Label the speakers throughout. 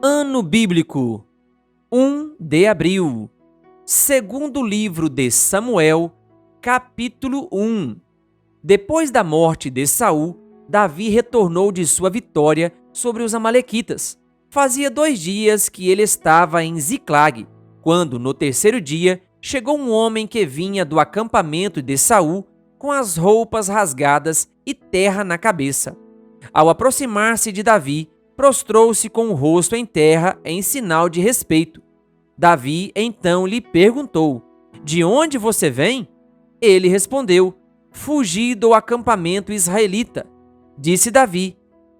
Speaker 1: Ano Bíblico 1 de abril. Segundo livro de Samuel, capítulo 1. Depois da morte de Saul, Davi retornou de sua vitória sobre os amalequitas. Fazia 2 dias que ele estava em Ziclag, quando, no terceiro dia, chegou um homem que vinha do acampamento de Saul com as roupas rasgadas e terra na cabeça. Ao aproximar-se de Davi, prostrou-se com o rosto em terra em sinal de respeito. Davi então lhe perguntou: "De onde você vem?" Ele respondeu: "Fugi do acampamento israelita." Disse Davi: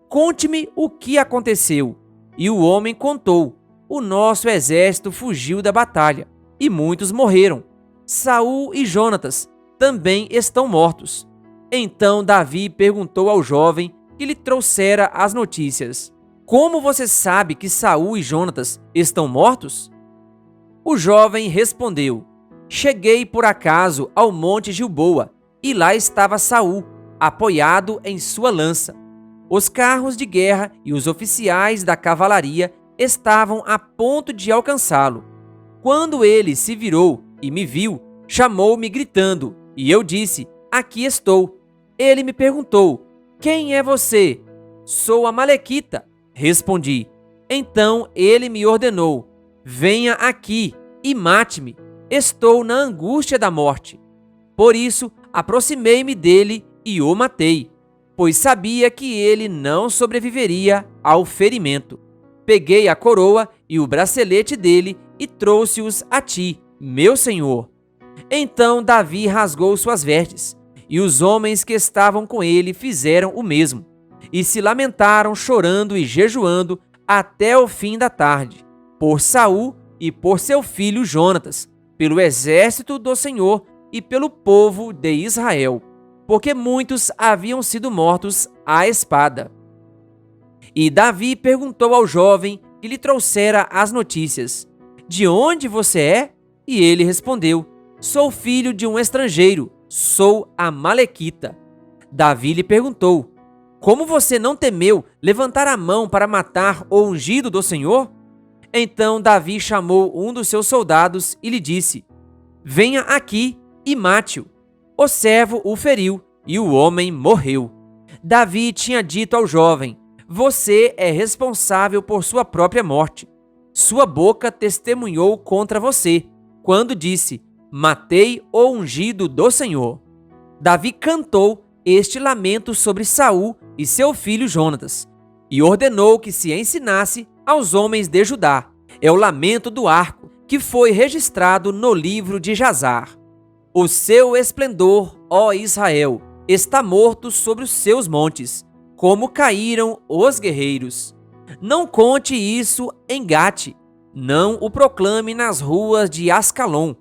Speaker 1: "Conte-me o que aconteceu." E o homem contou: "O nosso exército fugiu da batalha, e muitos morreram. Saul e Jonatas também estão mortos." Então Davi perguntou ao jovem que lhe trouxera as notícias: "Como você sabe que Saul e Jonatas estão mortos?" O jovem respondeu: "Cheguei por acaso ao monte Gilboa, e lá estava Saul, apoiado em sua lança. Os carros de guerra e os oficiais da cavalaria estavam a ponto de alcançá-lo. Quando ele se virou e me viu, chamou-me gritando, e eu disse: 'Aqui estou.' Ele me perguntou: 'Quem é você?' 'Sou amalequita,' respondi. Então ele me ordenou: 'Venha aqui e mate-me. Estou na angústia da morte.' Por isso, aproximei-me dele e o matei, pois sabia que ele não sobreviveria ao ferimento. Peguei a coroa e o bracelete dele e trouxe-os a ti, meu senhor." Então Davi rasgou suas vestes, e os homens que estavam com ele fizeram o mesmo, e se lamentaram chorando e jejuando até o fim da tarde, por Saul e por seu filho Jonatas, pelo exército do Senhor e pelo povo de Israel, porque muitos haviam sido mortos à espada. E Davi perguntou ao jovem que lhe trouxera as notícias: "De onde você é?" E ele respondeu: "Sou filho de um estrangeiro, sou amalequita." Davi lhe perguntou: "Como você não temeu levantar a mão para matar o ungido do Senhor?" Então Davi chamou um dos seus soldados e lhe disse: "Venha aqui e mate-o." O servo o feriu e o homem morreu. Davi tinha dito ao jovem: "Você é responsável por sua própria morte. Sua boca testemunhou contra você, quando disse: 'Matei o ungido do Senhor.'" Davi cantou este lamento sobre Saul e seu filho Jonatas, e ordenou que se ensinasse aos homens de Judá. É o lamento do arco, que foi registrado no livro de Jazar. "O seu esplendor, ó Israel, está morto sobre os seus montes, como caíram os guerreiros. Não conte isso em Gate, não o proclame nas ruas de Ascalon,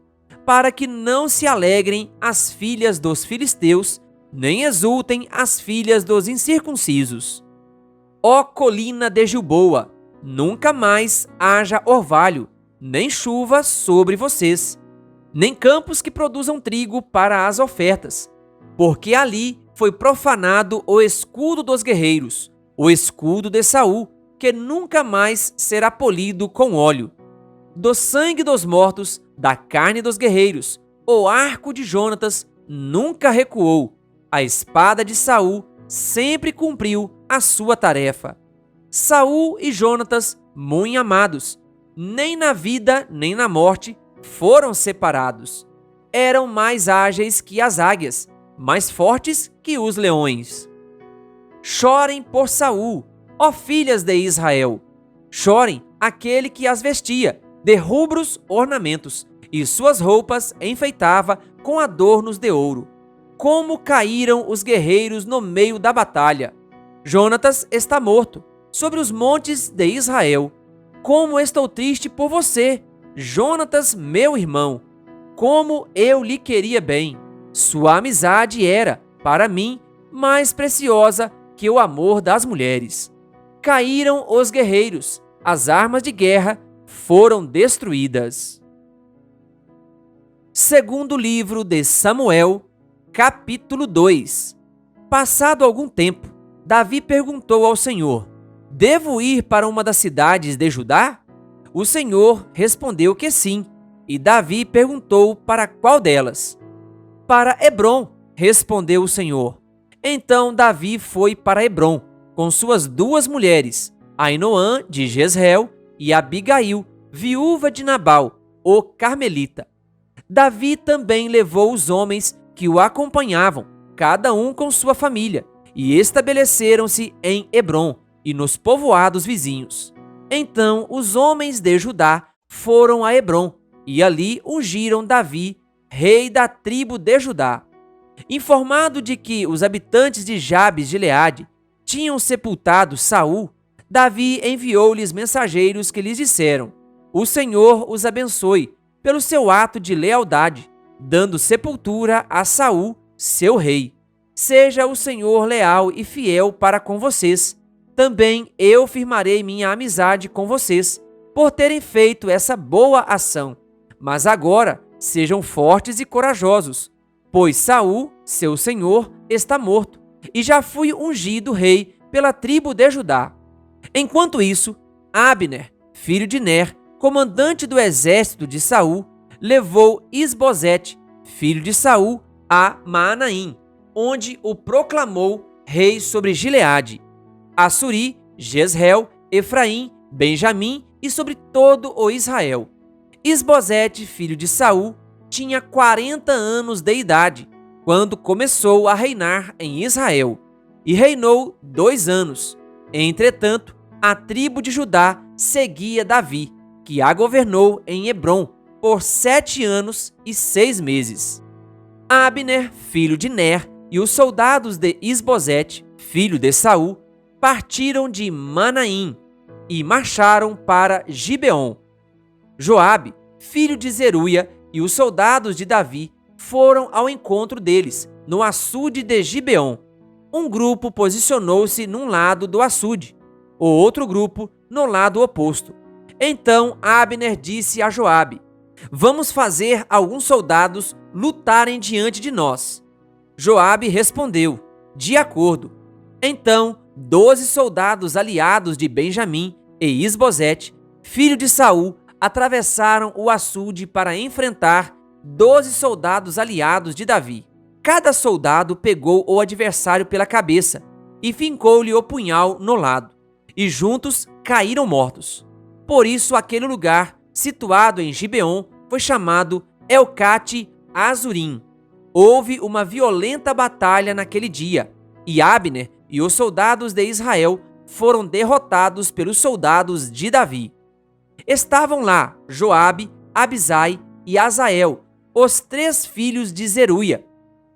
Speaker 1: para que não se alegrem as filhas dos filisteus, nem exultem as filhas dos incircuncisos. Ó colina de Gilboa, nunca mais haja orvalho, nem chuva sobre vocês, nem campos que produzam trigo para as ofertas, porque ali foi profanado o escudo dos guerreiros, o escudo de Saul, que nunca mais será polido com óleo. Do sangue dos mortos, da carne dos guerreiros, o arco de Jonatas nunca recuou, a espada de Saul sempre cumpriu a sua tarefa. Saul e Jonatas, muito amados, nem na vida nem na morte foram separados. Eram mais ágeis que as águias, mais fortes que os leões. Chorem por Saul, ó filhas de Israel. Chorem aquele que as vestia de rubros ornamentos, e suas roupas enfeitava com adornos de ouro. Como caíram os guerreiros no meio da batalha! Jonatas está morto sobre os montes de Israel. Como estou triste por você, Jonatas, meu irmão! Como eu lhe queria bem! Sua amizade era, para mim, mais preciosa que o amor das mulheres. Caíram os guerreiros, as armas de guerra foram destruídas. Segundo livro de Samuel, capítulo 2. Passado algum tempo, Davi perguntou ao Senhor: devo ir para uma das cidades de Judá? O Senhor respondeu que sim, e Davi perguntou para qual delas. Para Hebrom, respondeu o Senhor. Então Davi foi para Hebrom, com suas 2 mulheres, Ainoã de Jezreel e Abigail, viúva de Nabal, o carmelita. Davi também levou os homens que o acompanhavam, cada um com sua família, e estabeleceram-se em Hebrom e nos povoados vizinhos. Então os homens de Judá foram a Hebrom, e ali ungiram Davi, rei da tribo de Judá. Informado de que os habitantes de Jabes de Gileade tinham sepultado Saul, Davi enviou-lhes mensageiros que lhes disseram: O Senhor os abençoe pelo seu ato de lealdade, dando sepultura a Saul, seu rei. Seja o Senhor leal e fiel para com vocês. Também eu firmarei minha amizade com vocês, por terem feito essa boa ação. Mas agora sejam fortes e corajosos, pois Saul, seu senhor, está morto, e já fui ungido rei pela tribo de Judá. Enquanto isso, Abner, filho de Ner, comandante do exército de Saul, levou Isbosete, filho de Saul, a Maanaim, onde o proclamou rei sobre Gileade, Assuri, Jezreel, Efraim, Benjamim e sobre todo o Israel. Isbosete, filho de Saul, tinha 40 anos de idade quando começou a reinar em Israel, e reinou 2 anos. Entretanto, a tribo de Judá seguia Davi, que a governou em Hebrom por 7 anos e 6 meses. Abner, filho de Ner, e os soldados de Isbosete, filho de Saul, partiram de Manaim e marcharam para Gibeon. Joabe, filho de Zeruia, e os soldados de Davi foram ao encontro deles, no açude de Gibeon. Um grupo posicionou-se num lado do açude, o outro grupo no lado oposto. Então Abner disse a Joabe: Vamos fazer alguns soldados lutarem diante de nós. Joabe respondeu: De acordo. Então 12 soldados aliados de Benjamim e Isbosete, filho de Saul, atravessaram o açude para enfrentar 12 soldados aliados de Davi. Cada soldado pegou o adversário pela cabeça e fincou-lhe o punhal no lado, e juntos caíram mortos. Por isso aquele lugar, situado em Gibeon, foi chamado Elcate Azurim. Houve uma violenta batalha naquele dia, e Abner e os soldados de Israel foram derrotados pelos soldados de Davi. Estavam lá Joabe, Abisai e Azael, os 3 filhos de Zeruia.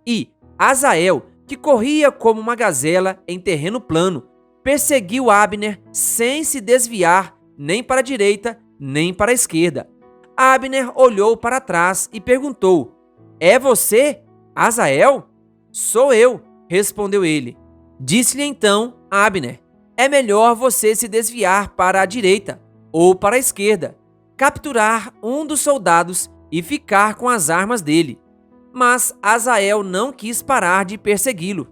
Speaker 1: E Azael, que corria como uma gazela em terreno plano, perseguiu Abner sem se desviar nem para a direita nem para a esquerda. Abner olhou para trás e perguntou: É você, Azael? Sou eu, respondeu ele. Disse-lhe então Abner: É melhor você se desviar para a direita ou para a esquerda, capturar um dos soldados e ficar com as armas dele. Mas Azael não quis parar de persegui-lo.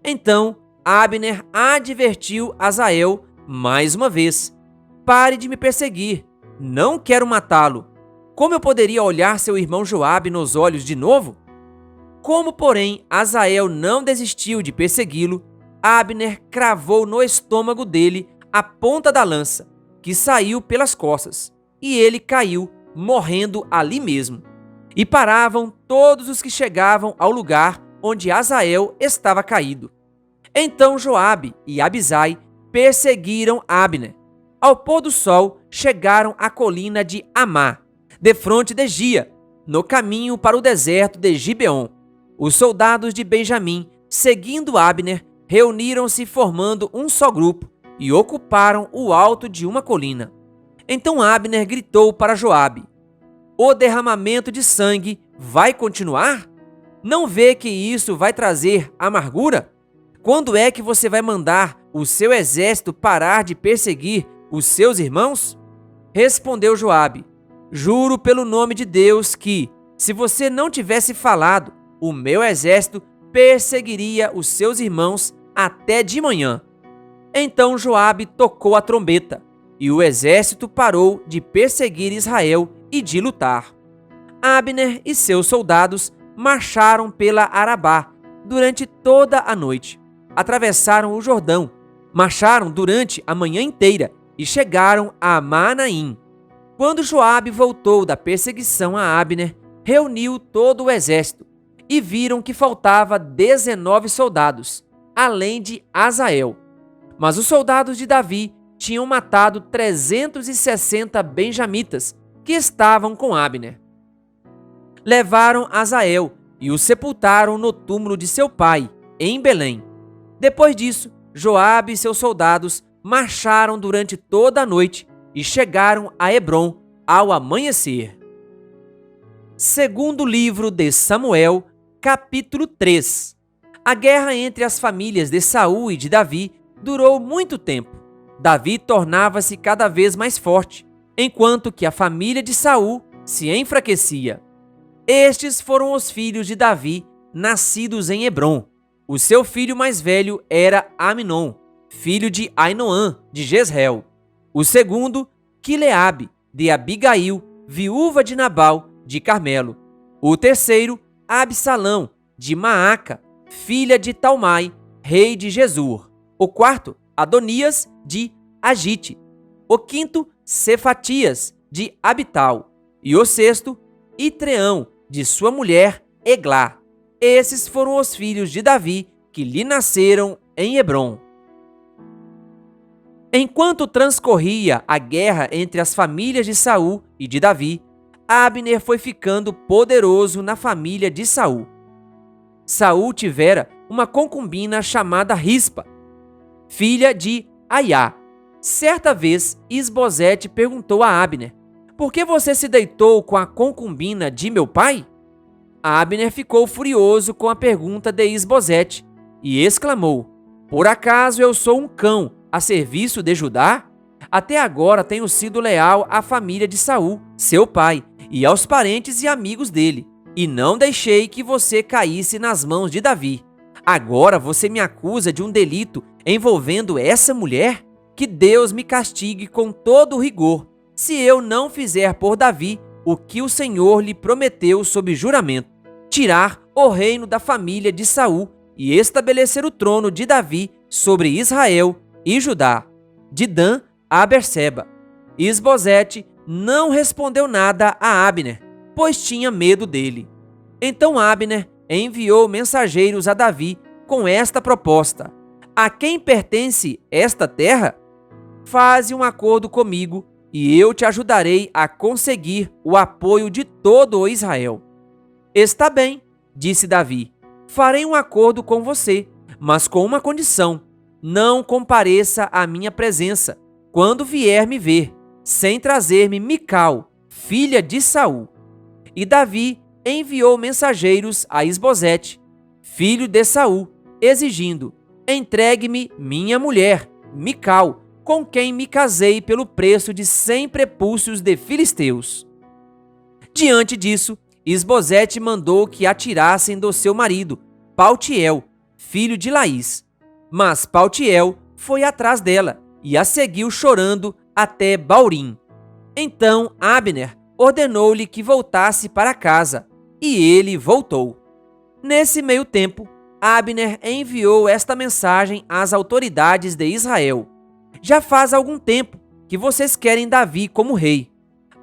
Speaker 1: Então Abner advertiu Azael mais uma vez: Pare de me perseguir, não quero matá-lo. Como eu poderia olhar seu irmão Joabe nos olhos de novo? Como, porém, Azael não desistiu de persegui-lo, Abner cravou no estômago dele a ponta da lança, que saiu pelas costas, e ele caiu, morrendo ali mesmo. E paravam todos os que chegavam ao lugar onde Azael estava caído. Então Joabe e Abisai perseguiram Abner. Ao pôr do sol, chegaram à colina de Amá, defronte de Gia, no caminho para o deserto de Gibeon. Os soldados de Benjamim, seguindo Abner, reuniram-se formando um só grupo e ocuparam o alto de uma colina. Então Abner gritou para Joabe: O derramamento de sangue vai continuar? Não vê que isso vai trazer amargura? Quando é que você vai mandar o seu exército parar de perseguir os seus irmãos? Respondeu Joabe: Juro pelo nome de Deus que, se você não tivesse falado, o meu exército perseguiria os seus irmãos até de manhã. Então Joabe tocou a trombeta, e o exército parou de perseguir Israel e de lutar. Abner e seus soldados marcharam pela Arabá durante toda a noite. Atravessaram o Jordão, marcharam durante a manhã inteira e chegaram a Maanaim. Quando Joabe voltou da perseguição a Abner, reuniu todo o exército e viram que faltava 19 soldados, além de Azael. Mas os soldados de Davi tinham matado 360 benjamitas que estavam com Abner. Levaram Azael e o sepultaram no túmulo de seu pai, em Belém. Depois disso, Joabe e seus soldados marcharam durante toda a noite e chegaram a Hebrom ao amanhecer. Segundo livro de Samuel, capítulo 3. A guerra entre as famílias de Saul e de Davi durou muito tempo. Davi tornava-se cada vez mais forte, enquanto que a família de Saul se enfraquecia. Estes foram os filhos de Davi, nascidos em Hebrom. O seu filho mais velho era Aminon, filho de Ainoã, de Jezreel. O segundo, Quileabe, de Abigail, viúva de Nabal, de Carmelo. O terceiro, Absalão, de Maaca, filha de Talmai, rei de Gesur. O quarto, Adonias, de Agite. O quinto, Cefatias, de Abital. E o sexto, Itreão, de sua mulher, Eglá. Esses foram os filhos de Davi que lhe nasceram em Hebrom. Enquanto transcorria a guerra entre as famílias de Saul e de Davi, Abner foi ficando poderoso na família de Saul. Saul tivera uma concubina chamada Rispa, filha de Aiá. Certa vez, Isbosete perguntou a Abner: "Por que você se deitou com a concubina de meu pai?" Abner ficou furioso com a pergunta de Isbosete e exclamou: "Por acaso eu sou um cão a serviço de Judá? Até agora tenho sido leal à família de Saul, seu pai, e aos parentes e amigos dele, e não deixei que você caísse nas mãos de Davi. Agora você me acusa de um delito envolvendo essa mulher? Que Deus me castigue com todo o rigor, se eu não fizer por Davi o que o Senhor lhe prometeu sob juramento: tirar o reino da família de Saul e estabelecer o trono de Davi sobre Israel e Judá, de Dan a Berseba." Isbosete não respondeu nada a Abner, pois tinha medo dele. Então Abner enviou mensageiros a Davi com esta proposta: "A quem pertence esta terra? Faze um acordo comigo e eu te ajudarei a conseguir o apoio de todo o Israel." "Está bem", disse Davi, "farei um acordo com você, mas com uma condição: não compareça à minha presença quando vier me ver, sem trazer-me Mical, filha de Saul." E Davi enviou mensageiros a Isbosete, filho de Saul, exigindo: "Entregue-me minha mulher, Mical, com quem me casei pelo preço de 100 prepúcios de filisteus." Diante disso, Isbosete mandou que a tirassem do seu marido, Paltiel, filho de Laís. Mas Paltiel foi atrás dela e a seguiu chorando até Baurim. Então Abner ordenou-lhe que voltasse para casa, e ele voltou. Nesse meio tempo, Abner enviou esta mensagem às autoridades de Israel: "Já faz algum tempo que vocês querem Davi como rei.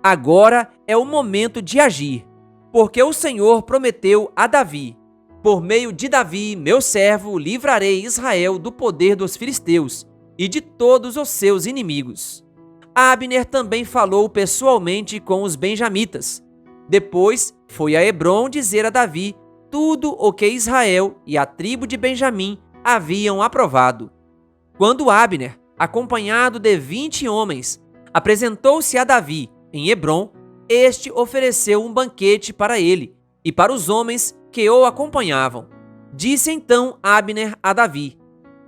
Speaker 1: Agora é o momento de agir, porque o Senhor prometeu a Davi: por meio de Davi, meu servo, livrarei Israel do poder dos filisteus e de todos os seus inimigos." Abner também falou pessoalmente com os benjamitas. Depois foi a Hebrom dizer a Davi tudo o que Israel e a tribo de Benjamim haviam aprovado. Quando Abner, acompanhado de 20 homens, apresentou-se a Davi em Hebrom, este ofereceu um banquete para ele e para os homens que o acompanhavam. Disse então Abner a Davi: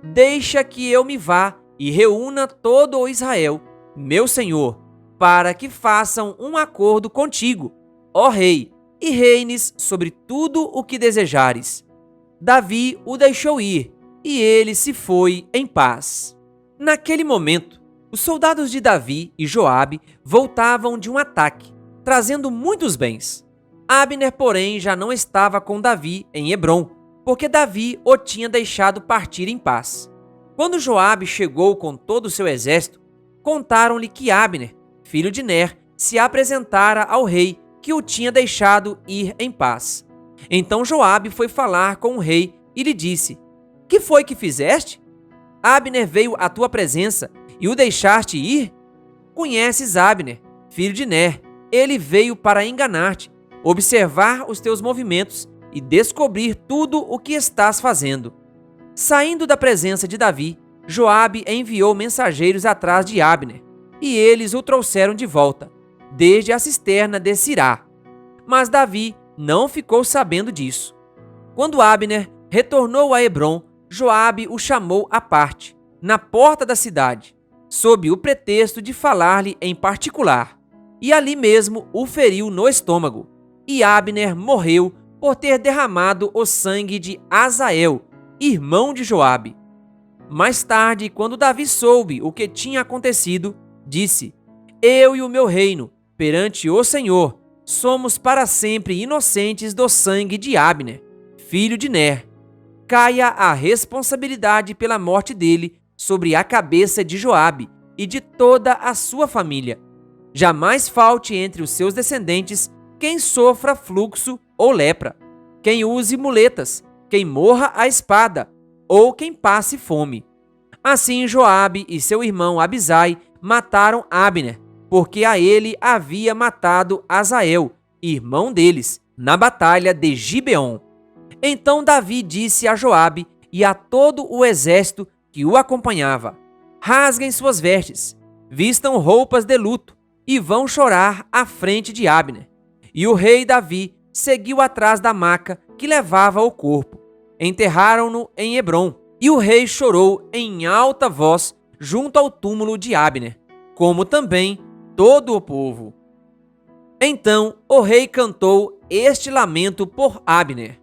Speaker 1: "Deixa que eu me vá e reúna todo o Israel, meu senhor, para que façam um acordo contigo, ó rei, e reines sobre tudo o que desejares." Davi o deixou ir, e ele se foi em paz. Naquele momento, os soldados de Davi e Joabe voltavam de um ataque, trazendo muitos bens. Abner, porém, já não estava com Davi em Hebrom, porque Davi o tinha deixado partir em paz. Quando Joabe chegou com todo o seu exército, contaram-lhe que Abner, filho de Ner, se apresentara ao rei que o tinha deixado ir em paz. Então Joabe foi falar com o rei e lhe disse: "Que foi que fizeste? Abner veio à tua presença e o deixaste ir? Conheces Abner, filho de Ner. Ele veio para enganar-te, observar os teus movimentos e descobrir tudo o que estás fazendo." Saindo da presença de Davi, Joabe enviou mensageiros atrás de Abner, e eles o trouxeram de volta, desde a cisterna de Sirá. Mas Davi não ficou sabendo disso. Quando Abner retornou a Hebrom, Joabe o chamou à parte, na porta da cidade, sob o pretexto de falar-lhe em particular, e ali mesmo o feriu no estômago, e Abner morreu por ter derramado o sangue de Asael, irmão de Joabe. Mais tarde, quando Davi soube o que tinha acontecido, disse: "Eu e o meu reino, perante o Senhor, somos para sempre inocentes do sangue de Abner, filho de Ner. Caia a responsabilidade pela morte dele sobre a cabeça de Joabe e de toda a sua família. Jamais falte entre os seus descendentes quem sofra fluxo ou lepra, quem use muletas, quem morra à espada, ou quem passe fome." Assim Joabe e seu irmão Abisai mataram Abner, porque a ele havia matado Asael, irmão deles, na batalha de Gibeon. Então Davi disse a Joabe e a todo o exército que o acompanhava: "Rasguem suas vestes, vistam roupas de luto e vão chorar à frente de Abner." E o rei Davi seguiu atrás da maca que levava o corpo. Enterraram-no em Hebrom, e o rei chorou em alta voz junto ao túmulo de Abner, como também todo o povo. Então o rei cantou este lamento por Abner: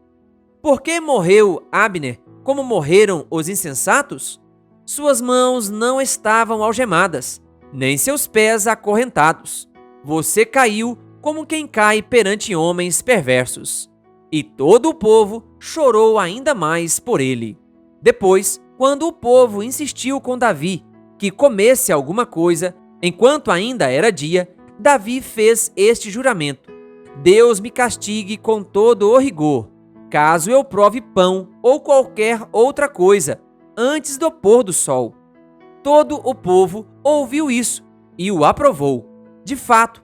Speaker 1: "Por que morreu Abner como morreram os insensatos? Suas mãos não estavam algemadas, nem seus pés acorrentados. Você caiu como quem cai perante homens perversos." E todo o povo chorou ainda mais por ele. Depois, quando o povo insistiu com Davi que comesse alguma coisa, enquanto ainda era dia, Davi fez este juramento: "Deus me castigue com todo o rigor, caso eu prove pão ou qualquer outra coisa antes do pôr do sol." Todo o povo ouviu isso e o aprovou. De fato,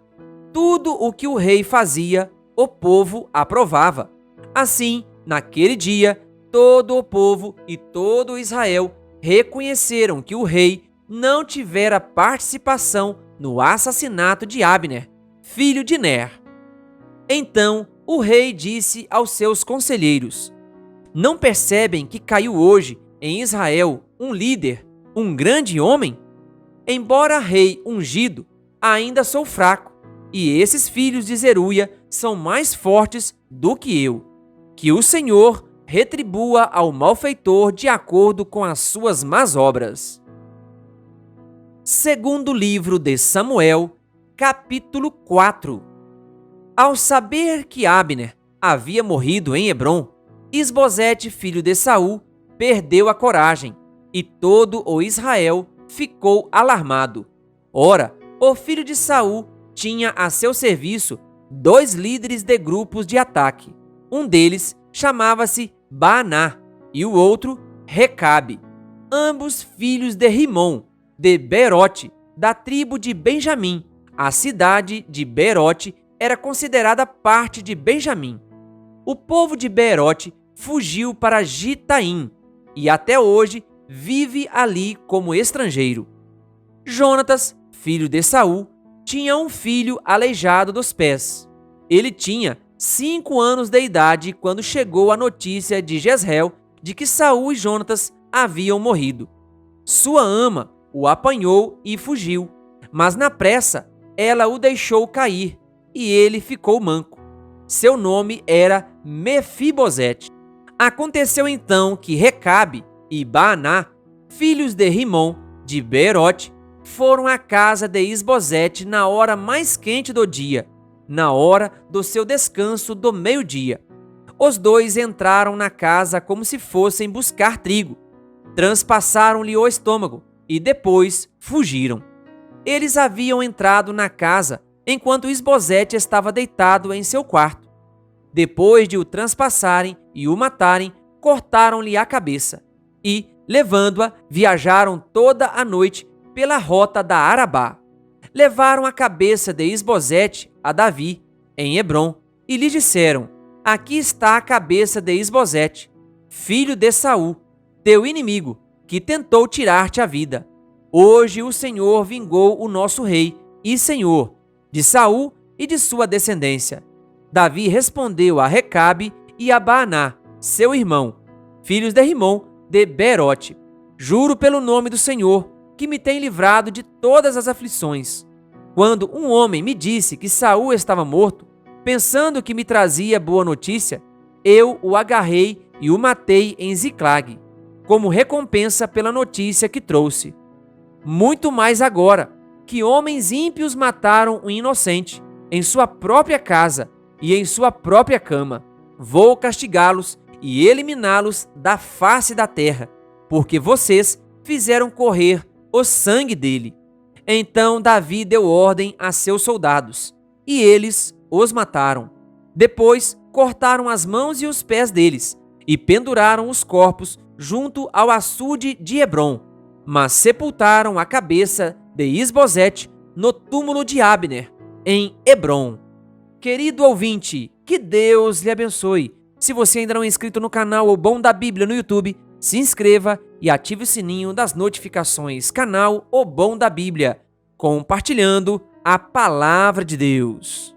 Speaker 1: tudo o que o rei fazia, o povo aprovava. Assim, naquele dia, todo o povo e todo Israel reconheceram que o rei não tivera participação no assassinato de Abner, filho de Ner. Então o rei disse aos seus conselheiros: "Não percebem que caiu hoje em Israel um líder, um grande homem? Embora rei ungido, ainda sou fraco, e esses filhos de Zeruia são mais fortes do que eu. Que o Senhor retribua ao malfeitor de acordo com as suas más obras." Segundo livro de Samuel, capítulo 4. Ao saber que Abner havia morrido em Hebrom, Isbosete, filho de Saul, perdeu a coragem, e todo o Israel ficou alarmado. Ora, o filho de Saul tinha a seu serviço 2 líderes de grupos de ataque. Um deles chamava-se Baaná e o outro Recabe, ambos filhos de Rimom, de Beerote, da tribo de Benjamim. A cidade de Beerote era considerada parte de Benjamim. O povo de Beerote fugiu para Gitaim e até hoje vive ali como estrangeiro. Jonatas, filho de Saul, tinha um filho aleijado dos pés. Ele tinha 5 anos de idade quando chegou a notícia de Jezreel de que Saul e Jonatas haviam morrido. Sua ama o apanhou e fugiu, mas na pressa ela o deixou cair e ele ficou manco. Seu nome era Mefibosete. Aconteceu então que Recabe e Baaná, filhos de Rimom, de Beerote, foram à casa de Isbosete na hora mais quente do dia, na hora do seu descanso do meio-dia. Os dois entraram na casa como se fossem buscar trigo, transpassaram-lhe o estômago e depois fugiram. Eles haviam entrado na casa enquanto Isbosete estava deitado em seu quarto. Depois de o transpassarem e o matarem, cortaram-lhe a cabeça e, levando-a, viajaram toda a noite pela rota da Arabá. Levaram a cabeça de Isbosete a Davi, em Hebrom, e lhe disseram: aqui está a cabeça de Isbosete, filho de Saul, teu inimigo, que tentou tirar-te a vida. Hoje o Senhor vingou o nosso rei e senhor, de Saul e de sua descendência. Davi respondeu a Recabe e a Baaná, seu irmão, filhos de Rimom de Beerote: juro pelo nome do Senhor, que me tem livrado de todas as aflições. Quando um homem me disse que Saul estava morto, pensando que me trazia boa notícia, eu o agarrei e o matei em Ziclag, como recompensa pela notícia que trouxe. Muito mais agora, que homens ímpios mataram um inocente em sua própria casa e em sua própria cama. Vou castigá-los e eliminá-los da face da terra, porque vocês fizeram correr o sangue dele. Então Davi deu ordem a seus soldados, e eles os mataram. Depois cortaram as mãos e os pés deles, e penduraram os corpos junto ao açude de Hebrom, mas sepultaram a cabeça de Isbosete no túmulo de Abner, em Hebrom. Querido ouvinte, que Deus lhe abençoe. Se você ainda não é inscrito no canal O Bom da Bíblia no YouTube, se inscreva e ative o sininho das notificações. Canal O Bom da Bíblia, compartilhando a Palavra de Deus.